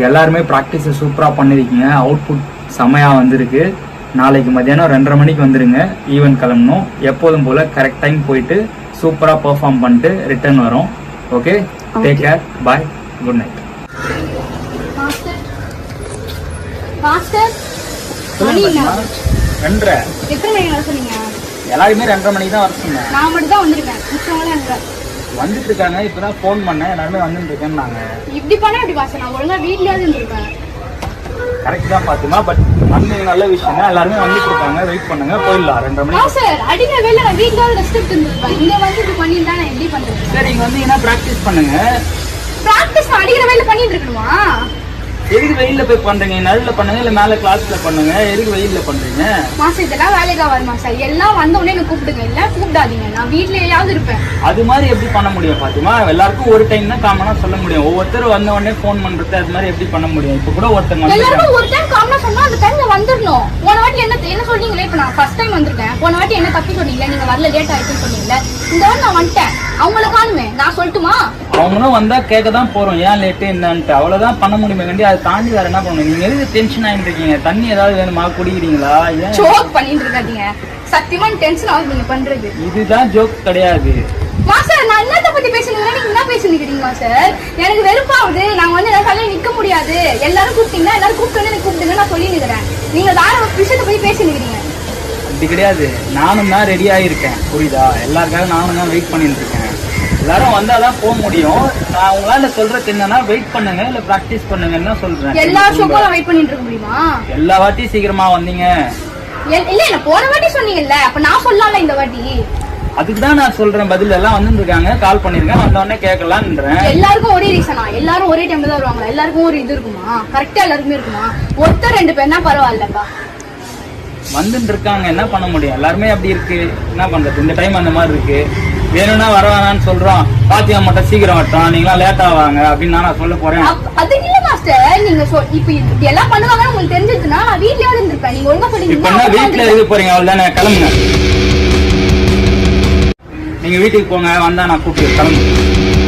எல்லாருமே ப்ராக்டிஸை சூப்பராக பண்ணியிருக்கீங்க. அவுட்புட் செமையாக வந்திருக்கு. நாளைக்கு மத்தியானம் 2:30 மணிக்கு வந்துடுங்க. ஈவென்ட் கிளம்பணும். எப்போதும் போல் கரெக்ட் டைம் போயிட்டு சூப்பராக பெர்ஃபார்ம் பண்ணிட்டு ரிட்டர்ன் வரோம். ஓகே, டேக் கேர், பாய், குட் நைட். எல்லாருமே 2:30 மணிக்கு தான் வர சொன்னேன். நான் மட்டும் தான் வந்திருக்கேன். வந்துட்டு இருக்காங்க. இப்பதான் போன் பண்ணேன். எல்லாருமே வந்துட்டு இருக்கேன்னு நாங்க. இப்படி பண்ணா எப்படி பாஸ்? நான் ஒழுங்கா வீட்லயாவது இருந்திருப்பேன். கரெக்ட் தான் பாத்துமா. பட் வந்து நல்ல விஷயம் தான். எல்லாருமே வந்துட்டு இருக்காங்க. வெயிட் பண்ணுங்க, போயிடலாம். 2:30 மணிக்கு. சார் அடிக்க வேலை நான் வீட்லயாவது ரெஸ்ட் எடுத்துருப்பேன். இங்க வந்து இப்படி பண்ணிருந்தா நான் எப்படி பண்றது? சரி, இங்க வந்து என்ன பிராக்டிஸ் பண்ணுங்க. பிராக்டிஸ் அடிக்கிற வேலை பண்ணிட்டு இருக்கணுமா? எதுக்கு வெயில்ல போய் பண்றீங்க? நடுவில் பண்ணுங்க, இல்ல மேல கிளாஸ்ல பண்ணுங்க. எதுக்கு வெயில்ல பண்றீங்க? மாசம் இதெல்லாம் வேலைக்கா வருமா சார்? எல்லாம் வந்த உடனே எனக்கு கூப்பிடுங்க. இல்ல கூப்பிடாதீங்க, நான் வீட்லயாவது இருப்பேன். அது மாதிரி எப்படி பண்ண முடியும் பாத்துமா? எல்லாருக்கும் ஒரு டைம் தான் காமனா சொல்ல முடியும். ஒவ்வொருத்தர் வந்த உடனே போன் பண்றது அது மாதிரி எப்படி பண்ண முடியும்? இப்ப கூட ஒருத்தங்க எல்லாருக்கும் ஒரு டைம் காமனா சொன்னா அந்த டைம்ல வந்துடணும். போன வாட்டி என்ன சொன்னீங்களே? இப்ப நான் ஃபர்ஸ்ட் டைம் வந்திருக்கேன். போன வாட்டி என்ன தப்பு சொன்னீங்க? நீங்க வரல, லேட் ஆயிடுச்சுன்னு சொன்னீங்க. இந்த வாட்டி நான் வந்துட்டேன். அவங்கள காணுமே, நான் சொல்லட்டுமா? அவங்களும் வந்தா கேட்க தான் போறோம். ஏன் லேட்டு என்னன்ட்டு அவ்வளவுதான் பண்ண முடியுமே கண்டி. அதை தாண்டி வேற என்ன பண்ணணும்? நீங்க எதுக்கு டென்ஷன் ஆகிட்டு இருக்கீங்க? தண்ணி ஏதாவது வேணுமா? குடிக்கிறீங்களா? ஏன் ஜோக் பண்ணிட்டு இருக்காதீங்க. சத்தியமா டென்ஷன் ஆகுது நீங்க பண்றது. இதுதான் ஜோக் கிடையாது. மாஸ்டர், நான் என்னத்த பத்தி பேசுனீங்க? நீங்க என்ன பேசுனீங்க மாஸ்டர்? எனக்கு வெறுப்பாகுது. நாங்க வந்து என்னால நிக்க முடியாது. எல்லாரும் கூப்பிட்டீங்கன்னா எல்லாரும் கூப்பிட்டு எனக்கு கூப்பிட்டுங்க நான் சொல்லி நிக்கிறேன். நீங்க வேற ஒரு விஷயத்த பத்தி பேசினுக்கிறீங்க. அப்படி கிடையாது. நானும் தான் ரெடி ஆகிருக்கேன், புரியுதா? எல்லாருக்காக நானும் தான் வெயிட் பண்ணிட்டு இருக்கேன். எல்லாரும் வந்தாதான் போக முடியும். நான் உங்களால சொல்றது என்னன்னா, வெயிட் பண்ணுங்க, இல்ல பிராக்டிஸ் பண்ணுங்கன்னு தான் சொல்றேன். எல்லா ஷோக்கும் வெயிட் பண்ணிட்டு இருக்க முடியுமா? எல்லா வாட்டியும் சீக்கிரமா வந்தீங்க. இல்ல என்ன போன வாட்டி சொன்னீங்கல்ல, அப்ப நான் சொல்லலாம்ல இந்த வாட்டி. அதுக்குதான் நான் சொல்றேன். பதில் எல்லாம் வந்து இருக்காங்க, கால் பண்ணிருக்கேன், வந்த உடனே கேட்கலான்றேன். எல்லாருக்கும் ஒரே ரீசனா? எல்லாரும் ஒரே டைம்ல தான் வருவாங்களா? எல்லாருக்கும் ஒரு இது இருக்குமா? கரெக்டா எல்லாருக்குமே இருக்குமா? ஒருத்தர் 2 பேர் தான் பரவாயில்லப்பா. வந்துட்டு இருக்காங்க, என்ன பண்ண முடியும்? எல்லாருமே அப்படி இருக்கு, என்ன பண்றது? இந்த டைம் அந்த மாதிரி இருக்கு. வேணும்னா வர வேணான்னு சொல்றோம். பாத்தியா மட்டும் சீக்கிரம் வரட்டும், நீங்களா லேட்டா வாங்க அப்படின்னு நான் சொல்ல போறேன். அது இல்ல மாஸ்டர், நீங்க இப்ப இப்படி எல்லாம் பண்ணுவாங்கன்னு உங்களுக்கு தெரிஞ்சதுன்னா நான் வீட்லயே இருந்திருப்பேன். நீங்க ஒழுங்கா சொல்லிங்க. இப்ப என்ன வீட்டுல இருக்க போறீங்க? அவ்வளவுதானே, கிளம்புங்க. நீங்க வீட்டுக்கு போங்க, வந்தா நான் கூப்பிட்டு கிளம்புங்க.